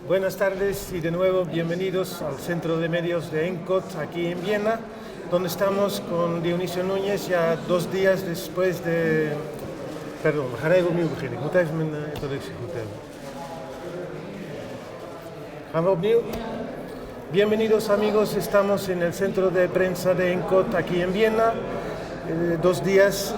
Buenas tardes y de nuevo bienvenidos al Centro de Medios de ENCOT aquí en Viena, donde estamos con Dionisio Núñez ya 2 días después de... Perdón, ga even opnieuw beginnen. Ik moet even mijn introductie goed hebben. Gaan we opnieuw? Bienvenidos amigos, estamos en el Centro de Prensa de ENCOT aquí en Viena. 2 días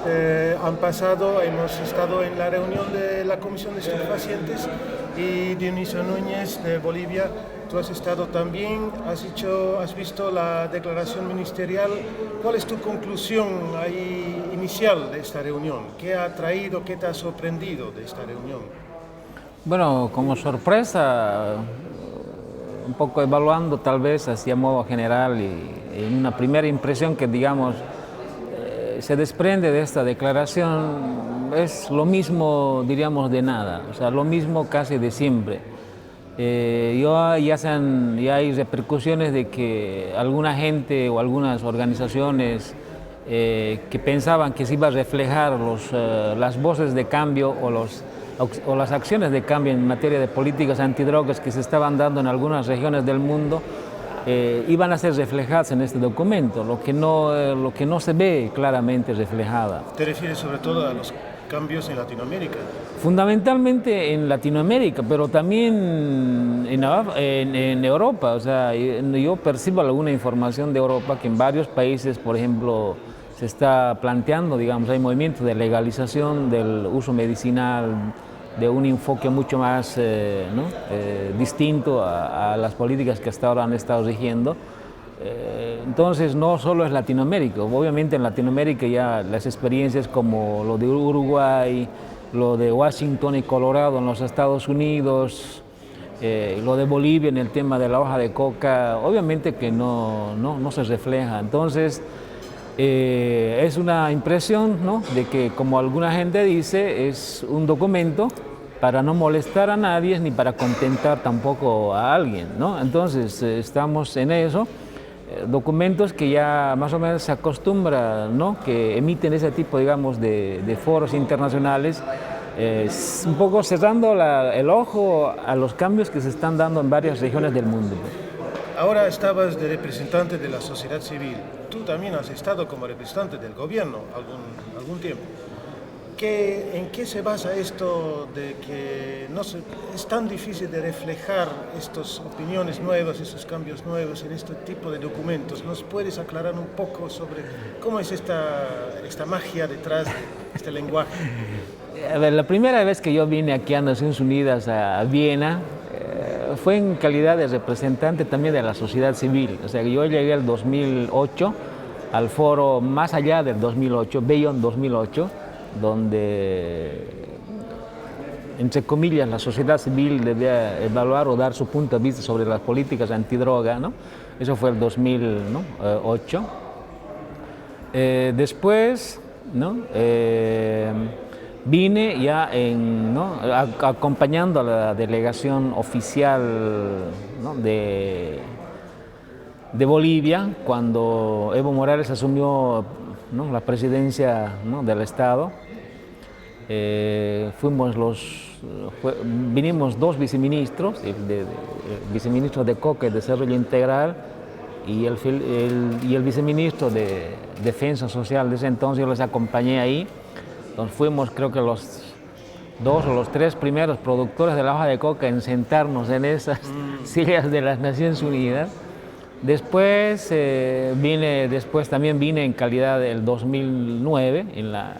han pasado, hemos estado en la reunión de la Comisión de Estupefacientes y Dionisio Núñez de Bolivia, tú has estado también, has visto la declaración ministerial. ¿Cuál es tu conclusión ahí inicial de esta reunión? ¿Qué ha traído, qué te ha sorprendido de esta reunión? Bueno, como sorpresa, un poco evaluando tal vez así a modo general y en una primera impresión que digamos se desprende de esta declaración es lo mismo, diríamos, de nada, o sea, lo mismo casi de siempre. Ya hay repercusiones de que alguna gente o algunas organizaciones que pensaban que se iba a reflejar las voces de cambio o las acciones de cambio en materia de políticas antidrogas que se estaban dando en algunas regiones del mundo, iban a ser reflejadas en este documento, lo que no se ve claramente reflejada. ¿Te refieres sobre todo a los cambios en Latinoamérica? Fundamentalmente en Latinoamérica, pero también en Europa. O sea, yo percibo alguna información de Europa que en varios países, por ejemplo, se está planteando, digamos, hay movimientos de legalización del uso medicinal, de un enfoque mucho más distinto a las políticas que hasta ahora han estado rigiendo. Entonces no solo es Latinoamérica, obviamente en Latinoamérica ya las experiencias como lo de Uruguay, lo de Washington y Colorado en los Estados Unidos, lo de Bolivia en el tema de la hoja de coca, obviamente que no se refleja. Entonces es una impresión, ¿no?, de que, como alguna gente dice, es un documento para no molestar a nadie ni para contentar tampoco a alguien, ¿no? Entonces estamos en eso, documentos que ya más o menos se acostumbra, ¿no?, que emiten ese tipo, digamos, de foros internacionales, un poco cerrando el ojo a los cambios que se están dando en varias regiones del mundo. Ahora estabas de representante de la sociedad civil. Tú también has estado como representante del gobierno algún tiempo. ¿En qué se basa esto de que es tan difícil de reflejar estas opiniones nuevas, estos cambios nuevos en este tipo de documentos? ¿Nos puedes aclarar un poco sobre cómo es esta magia detrás de este lenguaje? A ver, la primera vez que yo vine aquí a Naciones Unidas, a Viena, fue en calidad de representante también de la sociedad civil. O sea, yo llegué el 2008 al foro Más Allá del 2008, Beyond 2008, donde, entre comillas, la sociedad civil debía evaluar o dar su punto de vista sobre las políticas antidroga, ¿no? Eso fue el 2008. Después, ¿no?, vine ya acompañando a la delegación oficial, ¿no?, de Bolivia, cuando Evo Morales asumió, ¿no?, la presidencia, ¿no?, del Estado. Vinimos 2 viceministros, el viceministro de Coca y Desarrollo Integral y el viceministro de Defensa Social de ese entonces. Yo les acompañé ahí. Entonces fuimos, creo que los 2 o los 3 primeros productores de la hoja de coca en sentarnos en esas sillas de las Naciones Unidas. Después también vine en calidad del 2009,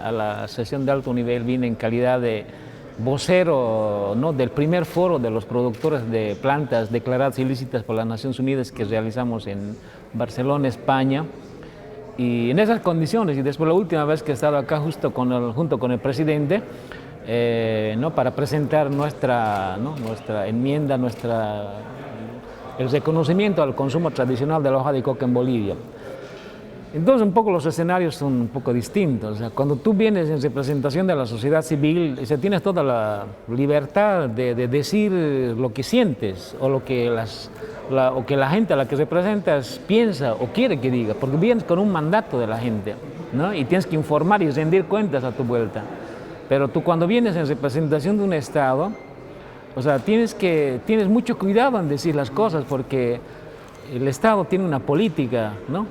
a la sesión de alto nivel, vine en calidad de vocero, ¿no?, del primer foro de los productores de plantas declaradas ilícitas por las Naciones Unidas que realizamos en Barcelona, España. Y en esas condiciones, y después la última vez que he estado acá junto con el presidente, ¿no?, para presentar nuestra enmienda, el reconocimiento al consumo tradicional de la hoja de coca en Bolivia. Entonces un poco los escenarios son un poco distintos. O sea, cuando tú vienes en representación de la sociedad civil, tienes toda la libertad de decir lo que sientes o lo que la gente a la que representas piensa o quiere que diga, porque vienes con un mandato de la gente, ¿no?, y tienes que informar y rendir cuentas a tu vuelta. Pero tú, cuando vienes en representación de un Estado, O sea, tienes mucho cuidado en decir las cosas porque el Estado tiene una política, ¿no?,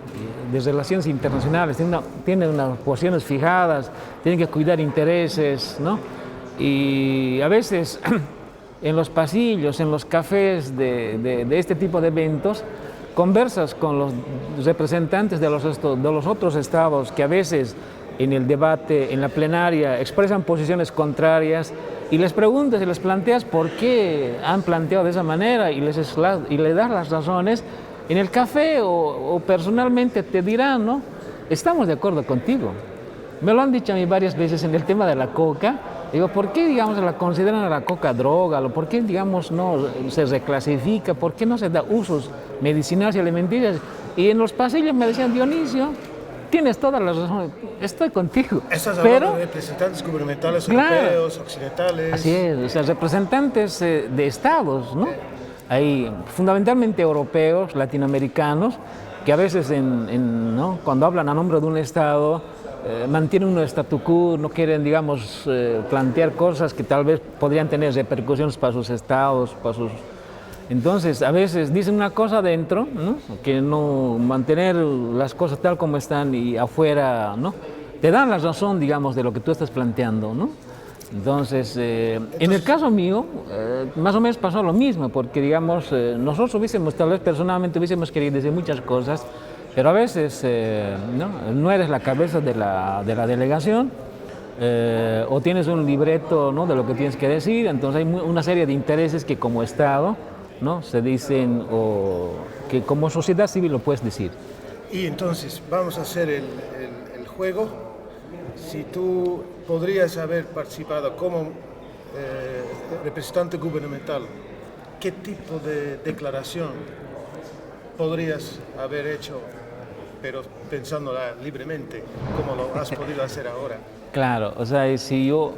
de relaciones internacionales, tiene unas posiciones fijadas, tiene que cuidar intereses, ¿no? Y a veces en los pasillos, en los cafés de este tipo de eventos, conversas con los representantes de los otros estados que a veces en el debate, en la plenaria, expresan posiciones contrarias y les preguntas y les planteas por qué han planteado de esa manera y les das las razones. En el café o personalmente te dirán, ¿no?, estamos de acuerdo contigo. Me lo han dicho a mí varias veces en el tema de la coca. Digo, ¿por qué, digamos, la consideran a la coca droga? ¿Por qué, digamos, no se reclasifica? ¿Por qué no se da usos medicinales y alimenticios? Y en los pasillos me decían, Dionisio, tienes todas las razones, estoy contigo. Estás hablando de representantes gubernamentales europeos, occidentales. Así es, o sea, representantes de estados, ¿no? Hay fundamentalmente europeos, latinoamericanos, que a veces ¿no?, cuando hablan a nombre de un estado, mantienen un statu quo, no quieren, digamos, plantear cosas que tal vez podrían tener repercusiones para sus estados, Entonces, a veces dicen una cosa adentro, ¿no?, que no mantener las cosas tal como están y afuera, ¿no?, te dan la razón, digamos, de lo que tú estás planteando, ¿no? Entonces, en el caso mío, más o menos pasó lo mismo, porque, digamos, nosotros tal vez personalmente hubiésemos querido decir muchas cosas, pero a veces no eres la cabeza de la delegación, o tienes un libreto, ¿no?, de lo que tienes que decir, entonces hay una serie de intereses que como Estado, ¿no?, se dicen, o que como sociedad civil lo puedes decir. Y entonces vamos a hacer el juego. Si tú podrías haber participado como representante gubernamental, ¿qué tipo de declaración podrías haber hecho, pero pensándola libremente, como lo has podido hacer ahora? Claro, o sea, si yo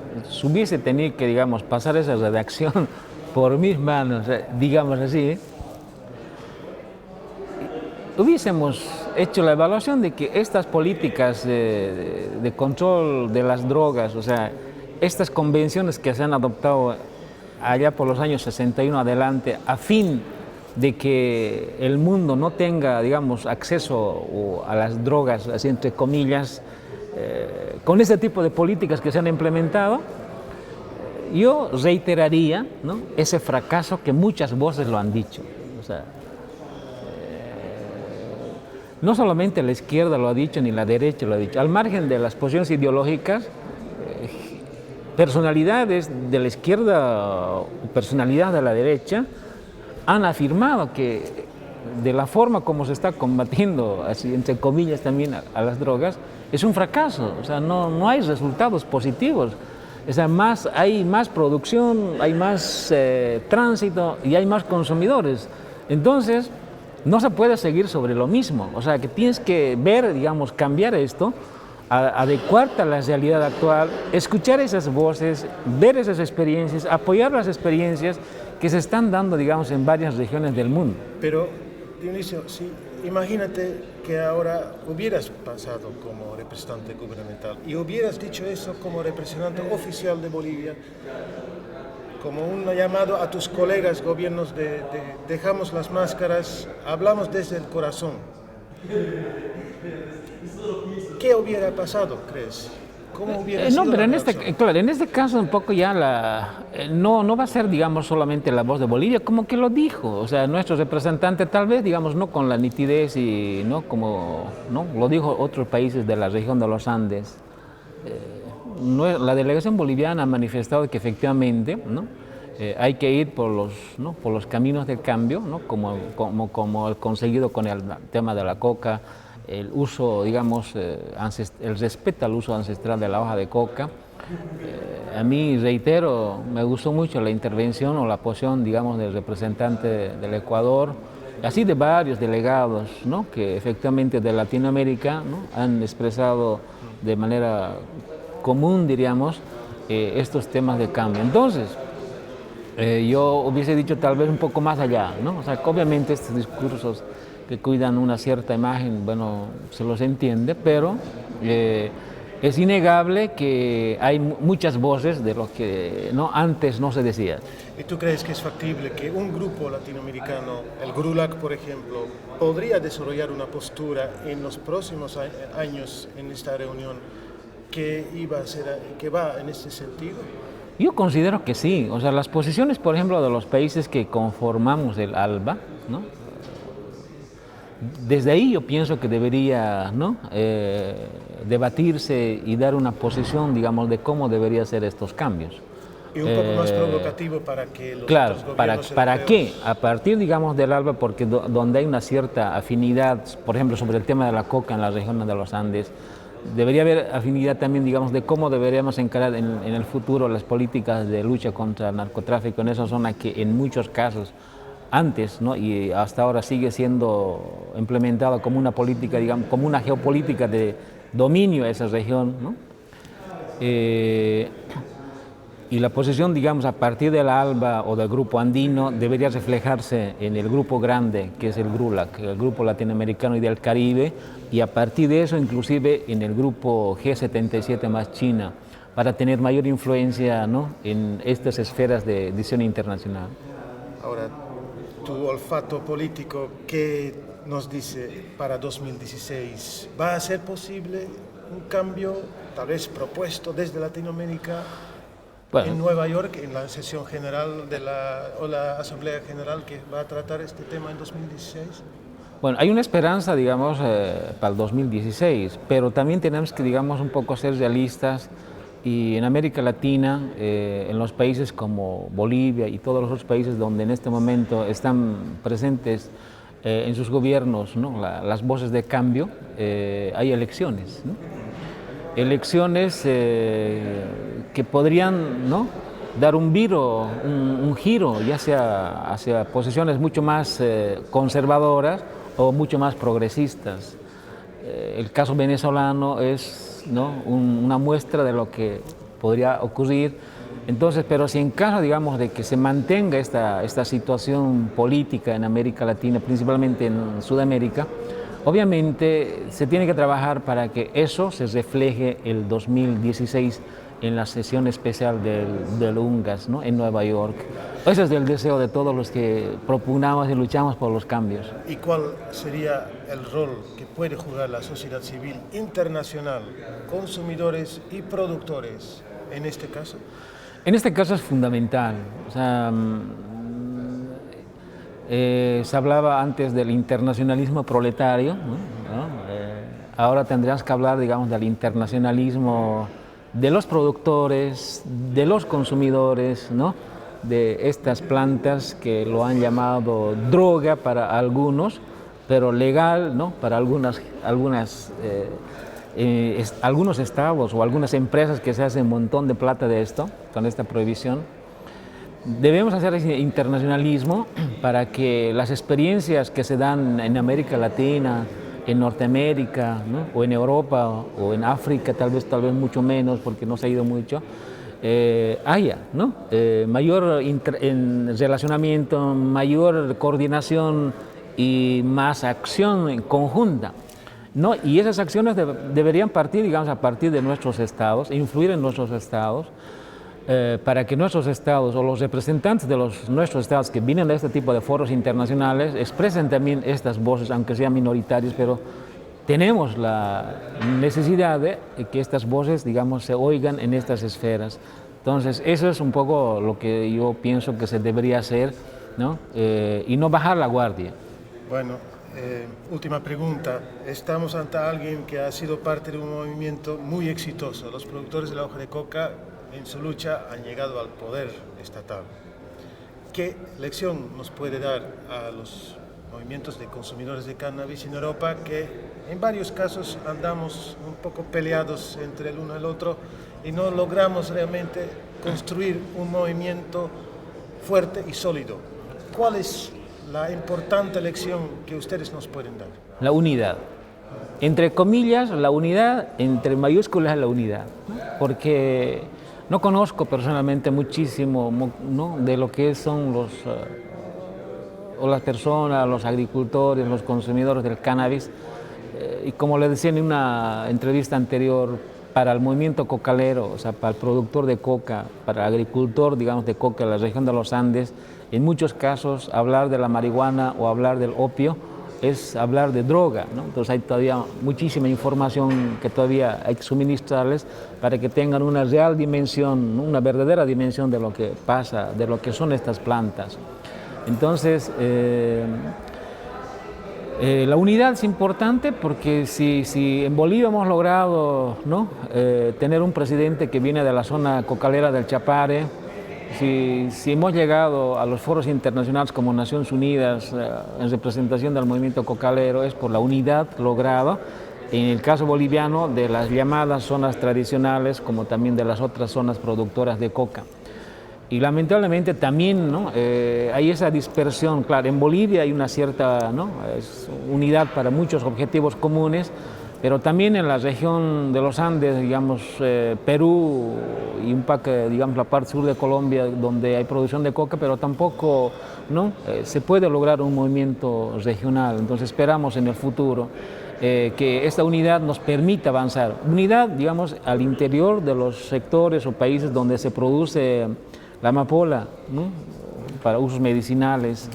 hubiese tenido que, digamos, pasar esa redacción por mis manos, digamos así, hubiésemos hecho la evaluación de que estas políticas de control de las drogas, o sea, estas convenciones que se han adoptado allá por los años 61 adelante, a fin de que el mundo no tenga, digamos, acceso a las drogas, así entre comillas, con este tipo de políticas que se han implementado, yo reiteraría, ¿no?, ese fracaso que muchas voces lo han dicho. O sea, no solamente la izquierda lo ha dicho, ni la derecha lo ha dicho. Al margen de las posiciones ideológicas, personalidades de la izquierda o personalidades de la derecha han afirmado que de la forma como se está combatiendo, así entre comillas también, a las drogas, es un fracaso. O sea, no hay resultados positivos. O sea, hay más producción, hay más tránsito y hay más consumidores. Entonces, no se puede seguir sobre lo mismo. O sea, que tienes que ver, digamos, cambiar esto, adecuarte a la realidad actual, escuchar esas voces, ver esas experiencias, apoyar las experiencias que se están dando, digamos, en varias regiones del mundo. Pero, Dionisio, sí, imagínate que ahora hubieras pasado como representante gubernamental y hubieras dicho eso como representante oficial de Bolivia, como un llamado a tus colegas gobiernos de dejamos las máscaras, hablamos desde el corazón. ¿Qué hubiera pasado, crees? ¿Cómo hubiera sido pero la reacción? claro, en este caso un poco ya no va a ser, digamos, solamente la voz de Bolivia, como que lo dijo, o sea, nuestro representante tal vez, digamos, no con la nitidez y no como, ¿no?, lo dijo otros países de la región de los Andes. La delegación boliviana ha manifestado que efectivamente, ¿no?, hay que ir por los caminos del cambio, ¿no?, como el conseguido con el tema de la coca, el uso, digamos, el respeto al uso ancestral de la hoja de coca. A mí, reitero, me gustó mucho la intervención o la posición, digamos, del representante del Ecuador, así de varios delegados, ¿no?, que efectivamente de Latinoamérica, ¿no?, han expresado de manera común, diríamos, estos temas de cambio. Entonces, yo hubiese dicho tal vez un poco más allá, ¿no? O sea, que obviamente estos discursos que cuidan una cierta imagen, bueno, se los entiende, pero es innegable que hay muchas voces de lo que antes no se decía. ¿Y tú crees que es factible que un grupo latinoamericano, el GRULAC por ejemplo, podría desarrollar una postura en los próximos años en esta reunión que va en este sentido? Yo considero que sí, o sea, las posiciones, por ejemplo, de los países que conformamos el ALBA, ¿no? Desde ahí yo pienso que debería, ¿no? Debatirse y dar una posición, digamos, de cómo deberían ser estos cambios. Y un poco más provocativo para que los claro, otros gobiernos ¿para qué? europeos... A partir, digamos, del ALBA, porque donde hay una cierta afinidad, por ejemplo, sobre el tema de la coca en la región de los Andes, debería haber afinidad también, digamos, de cómo deberíamos encarar en el futuro las políticas de lucha contra el narcotráfico en esa zona que en muchos casos antes, ¿no? Y hasta ahora sigue siendo implementada como una política, digamos, como una geopolítica de dominio de esa región, ¿no? Y la posición, digamos, a partir del ALBA o del Grupo Andino debería reflejarse en el grupo grande, que es el GRULAC, el Grupo Latinoamericano y del Caribe, y a partir de eso, inclusive, en el Grupo G77 más China, para tener mayor influencia, ¿no? En estas esferas de decisión internacional. Ahora, tu olfato político, ¿qué nos dice para 2016? ¿Va a ser posible un cambio, tal vez propuesto desde Latinoamérica? Bueno, en Nueva York, en la sesión general de la Asamblea General que va a tratar este tema en 2016? Bueno, hay una esperanza, digamos, para el 2016, pero también tenemos que, digamos, un poco ser realistas y en América Latina, en los países como Bolivia y todos los otros países donde en este momento están presentes en sus gobiernos, ¿no? Las voces de cambio, hay elecciones, ¿no? Elecciones que podrían, ¿no? Dar un giro, ya sea hacia posiciones mucho más conservadoras o mucho más progresistas. El caso venezolano es, ¿no? Una muestra de lo que podría ocurrir. Entonces, pero si en caso, digamos, de que se mantenga esta situación política en América Latina, principalmente en Sudamérica, obviamente se tiene que trabajar para que eso se refleje el 2016 en la sesión especial del UNGAS, ¿no? En Nueva York. Ese es el deseo de todos los que propugnamos y luchamos por los cambios. ¿Y cuál sería el rol que puede jugar la sociedad civil internacional, consumidores y productores en este caso? En este caso es fundamental. O sea, se hablaba antes del internacionalismo proletario, ¿no? Ahora tendríamos que hablar, digamos, del internacionalismo de los productores, de los consumidores, ¿no? De estas plantas que lo han llamado droga para algunos, pero legal, ¿no? Para algunos estados o algunas empresas que se hacen un montón de plata de esto, con esta prohibición. Debemos hacer ese internacionalismo para que las experiencias que se dan en América Latina, en Norteamérica, ¿no? O en Europa o en África, tal vez mucho menos porque no se ha ido mucho, haya, ¿no? Mayor relacionamiento, mayor coordinación y más acción conjunta, ¿no? Y esas acciones deberían partir, digamos, a partir de nuestros estados, influir en nuestros estados, para que nuestros estados o los representantes de nuestros estados que vienen de este tipo de foros internacionales expresen también estas voces, aunque sean minoritarias, pero tenemos la necesidad de que estas voces, digamos, se oigan en estas esferas. Entonces, eso es un poco lo que yo pienso que se debería hacer, ¿no? Y no bajar la guardia. Bueno, última pregunta. Estamos ante alguien que ha sido parte de un movimiento muy exitoso. Los productores de la hoja de coca en su lucha han llegado al poder estatal. ¿Qué lección nos puede dar a los movimientos de consumidores de cannabis en Europa, que en varios casos andamos un poco peleados entre el uno y el otro y no logramos realmente construir un movimiento fuerte y sólido? ¿Cuál es la importante lección que ustedes nos pueden dar? La unidad. Entre comillas, la unidad, entre mayúsculas la unidad, ¿no? Porque no conozco personalmente muchísimo, ¿no? De lo que son o las personas, los agricultores, los consumidores del cannabis. Y como le decía en una entrevista anterior, para el movimiento cocalero, o sea, para el productor de coca, para el agricultor, digamos, de coca en la región de los Andes, en muchos casos hablar de la marihuana o hablar del opio es hablar de droga, ¿no? Entonces hay todavía muchísima información que todavía hay que suministrarles para que tengan una real dimensión, una verdadera dimensión de lo que pasa, de lo que son estas plantas. Entonces, la unidad es importante porque si en Bolivia hemos logrado, ¿no?, tener un presidente que viene de la zona cocalera del Chapare, si hemos llegado a los foros internacionales como Naciones Unidas en representación del movimiento cocalero, es por la unidad lograda, en el caso boliviano, de las llamadas zonas tradicionales como también de las otras zonas productoras de coca. Y lamentablemente también, ¿no?, hay esa dispersión. Claro, en Bolivia hay una cierta, ¿no?, unidad para muchos objetivos comunes, pero también en la región de los Andes, digamos, Perú y un poco, digamos, la parte sur de Colombia, donde hay producción de coca, pero tampoco, ¿no?, se puede lograr un movimiento regional. Entonces esperamos en el futuro que esta unidad nos permita avanzar. Unidad, digamos, al interior de los sectores o países donde se produce la amapola, ¿no?, para usos medicinales,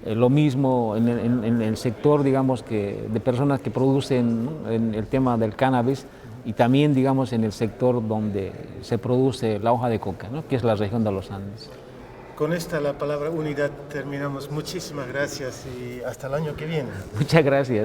lo mismo en el sector, digamos, de personas que producen, ¿no?, en el tema del cannabis, y también, digamos, en el sector donde se produce la hoja de coca, ¿no?, que es la región de los Andes. Con esta la palabra unidad terminamos. Muchísimas gracias y hasta el año que viene. Muchas gracias.